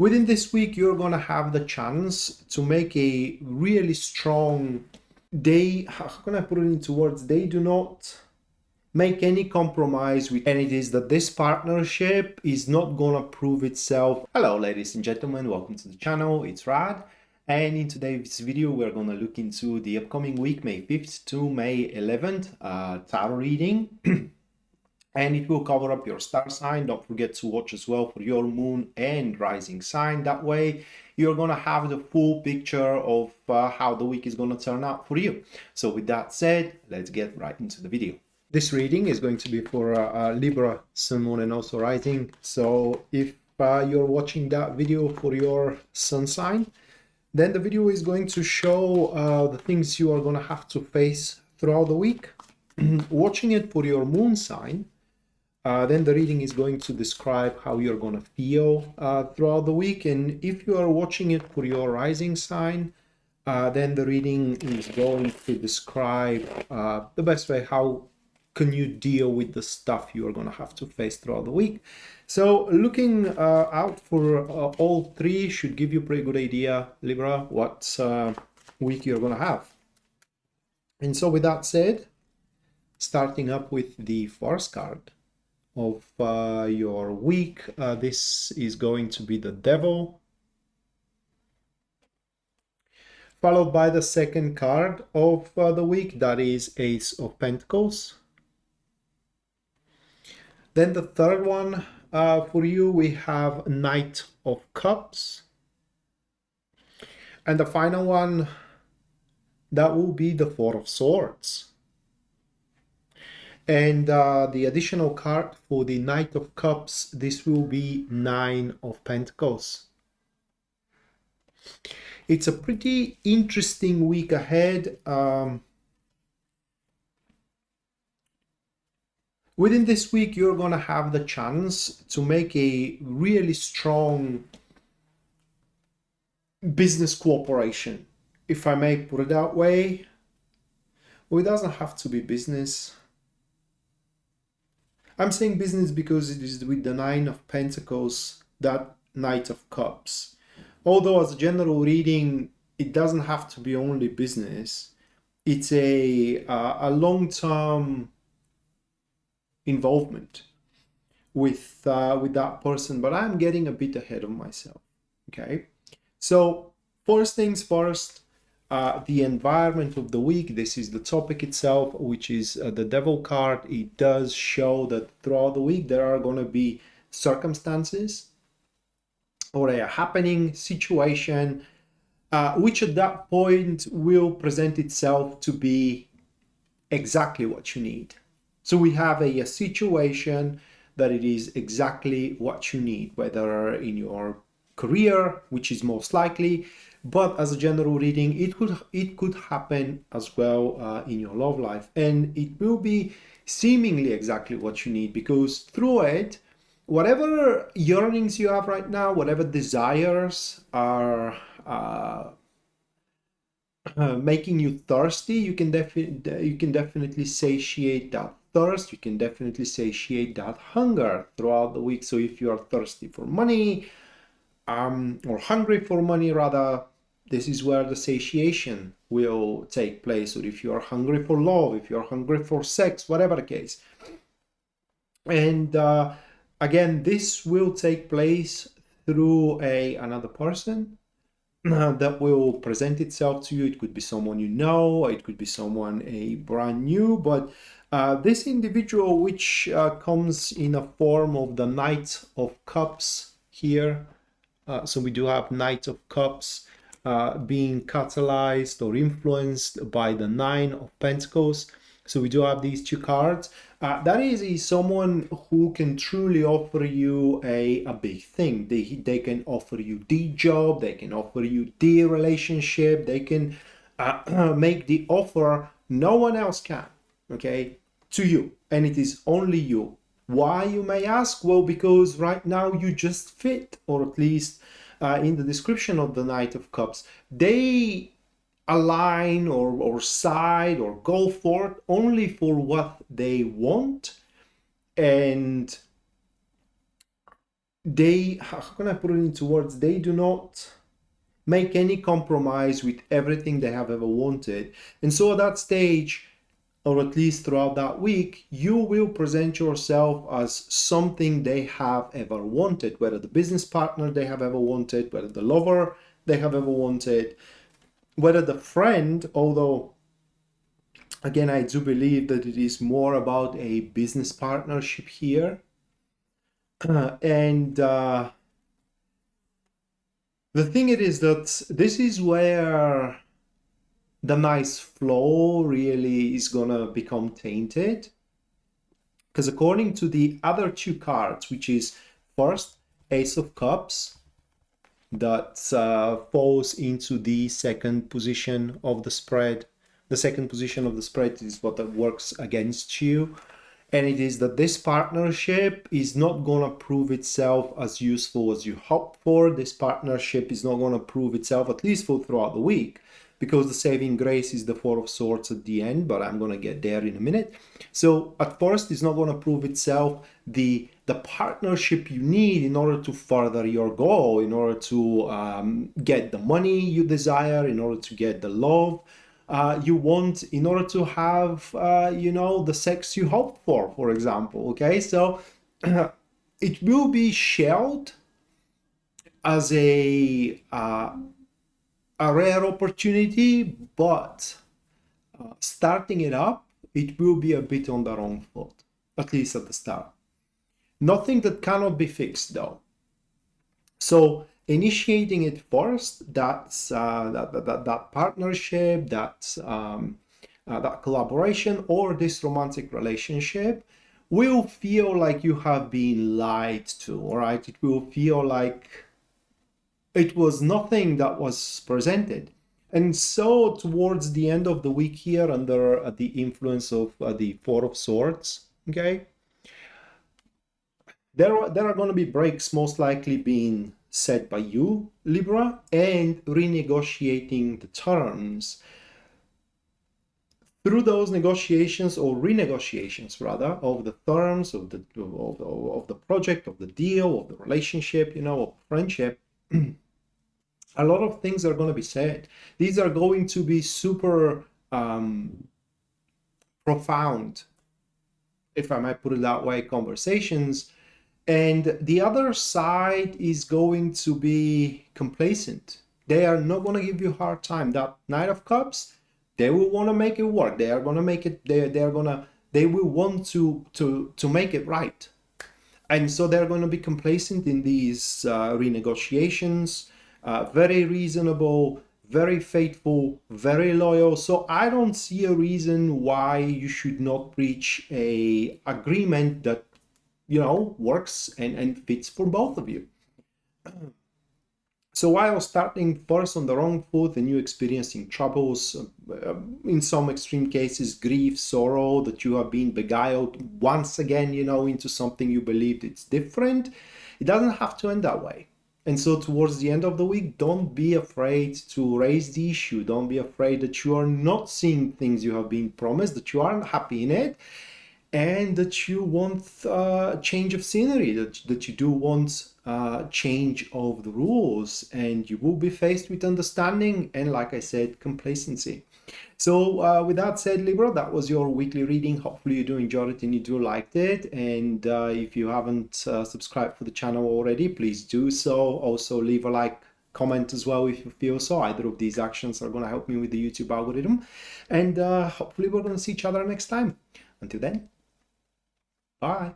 Within this week, you're going to have the chance to make a really strong day. How can I put it into words? They do not make any compromise with, and it is that this partnership is not going to prove itself. Hello, ladies and gentlemen, welcome to the channel. It's Rad. And in today's video, we're going to look into the upcoming week, May 5th to May 11th, tarot reading. And it will cover up your star sign. Don't forget to watch as well for your moon and rising sign. That way you're going to have the full picture of how the week is going to turn out for you. So with that said, let's get right into the video. This reading is going to be for Libra, sun, moon, and also rising. So if you're watching that video for your sun sign, then the video is going to show the things you are going to have to face throughout the week. Watching it for your moon sign, then the reading is going to describe how you're going to feel throughout the week. And if you are watching it for your rising sign, then the reading is going to describe the best way how can you deal with the stuff you are going to have to face throughout the week. So looking out for all three should give you a pretty good idea, Libra, what week you're going to have. And so with that said, starting up with the first card of your week, this is going to be the Devil, followed by the second card of the week, that is Ace of Pentacles. Then the third one for you, we have Knight of Cups, and the final one, that will be the Four of Swords. And the additional card for the Knight of Cups, this will be Nine of Pentacles. It's a pretty interesting week ahead. Within this week, you're going to have the chance to make a really strong business cooperation, if I may put it that way. Well, it doesn't have to be business. I'm saying business because it is with the Nine of Pentacles, that Knight of Cups. Although as a general reading, it doesn't have to be only business. It's a long-term involvement with that person, but I'm getting a bit ahead of myself. Okay, so first things first, the environment of the week. This is the topic itself, which is the Devil card. It does show that throughout the week there are going to be circumstances or a happening situation which at that point will present itself to be exactly what you need. So we have a situation that it is exactly what you need, whether in your career, which is most likely, but as a general reading, it could happen as well in your love life, and it will be seemingly exactly what you need, because through it, whatever yearnings you have right now, whatever desires are making you thirsty, you can definitely satiate that thirst. You can definitely satiate that hunger throughout the week. So if you are thirsty for money, or hungry for money rather, this is where the satiation will take place. Or if you are hungry for love, if you're hungry for sex, whatever the case. And again, this will take place through another person that will present itself to you. It could be someone you know, it could be someone brand new, but this individual, which comes in a form of the Knight of Cups here. So we do have Knight of Cups being catalyzed or influenced by the Nine of Pentacles. So we do have these two cards. That is someone who can truly offer you a big thing. They can offer you the job, they can offer you the relationship, they can make the offer no one else can, okay, to you, and it is only you. Why, you may ask? Well, because right now you just fit, or at least in the description of the Knight of Cups, they align or side or go for it only for what they want, and how can I put it into words? They do not make any compromise with everything they have ever wanted. And so at that stage, or at least throughout that week, you will present yourself as something they have ever wanted, whether the business partner they have ever wanted, whether the lover they have ever wanted, whether the friend, although again, I do believe that it is more about a business partnership here. And the thing it is that this is where the nice flow really is gonna become tainted. Because according to the other two cards, which is first Ace of Cups, that falls into the second position of the spread. The second position of the spread is what that works against you. And it is that this partnership is not going to prove itself as useful as you hope for. This partnership is not going to prove itself, at least for throughout the week, because the saving grace is the Four of Swords at the end, but I'm going to get there in a minute. So at first, it's not going to prove itself the partnership you need in order to further your goal, in order to get the money you desire, in order to get the love you want, in order to have, the sex you hope for example. Okay, so it will be shelled as a rare opportunity, but starting it up, it will be a bit on the wrong foot, at least at the start. Nothing that cannot be fixed though. So initiating it first, that's that partnership, that collaboration, or this romantic relationship will feel like you have been lied to, all right? It will feel like it was nothing that was presented. And so towards the end of the week here, under the influence of the Four of Swords, okay, there are going to be breaks most likely being set by you, Libra, and renegotiating the terms. Through those negotiations, or renegotiations rather, of the terms of the project, of the deal, of the relationship, of friendship, a lot of things are going to be said. These are going to be super profound, if I might put it that way, conversations. And the other side is going to be complacent. They are not going to give you a hard time. That Knight of Cups, they will want to make it work. They are going to make it. They will want to make it right. And so they're going to be complacent in these renegotiations. Very reasonable, very faithful, very loyal. So I don't see a reason why you should not reach a agreement that works and fits for both of you. So while starting first on the wrong foot and you experiencing troubles, in some extreme cases, grief, sorrow, that you have been beguiled once again, into something you believed it's different, it doesn't have to end that way. And so towards the end of the week, don't be afraid to raise the issue. Don't be afraid that you are not seeing things you have been promised, that you aren't happy in it, and that you want change of scenery, that you do want change of the rules, and you will be faced with understanding and, like I said, complacency. So with that said, Libra, that was your weekly reading. Hopefully you do enjoy it and you do liked it. And if you haven't subscribed for the channel already, please do so. Also leave a like, comment as well if you feel so. Either of these actions are going to help me with the YouTube algorithm. And hopefully we're going to see each other next time. Until then, bye.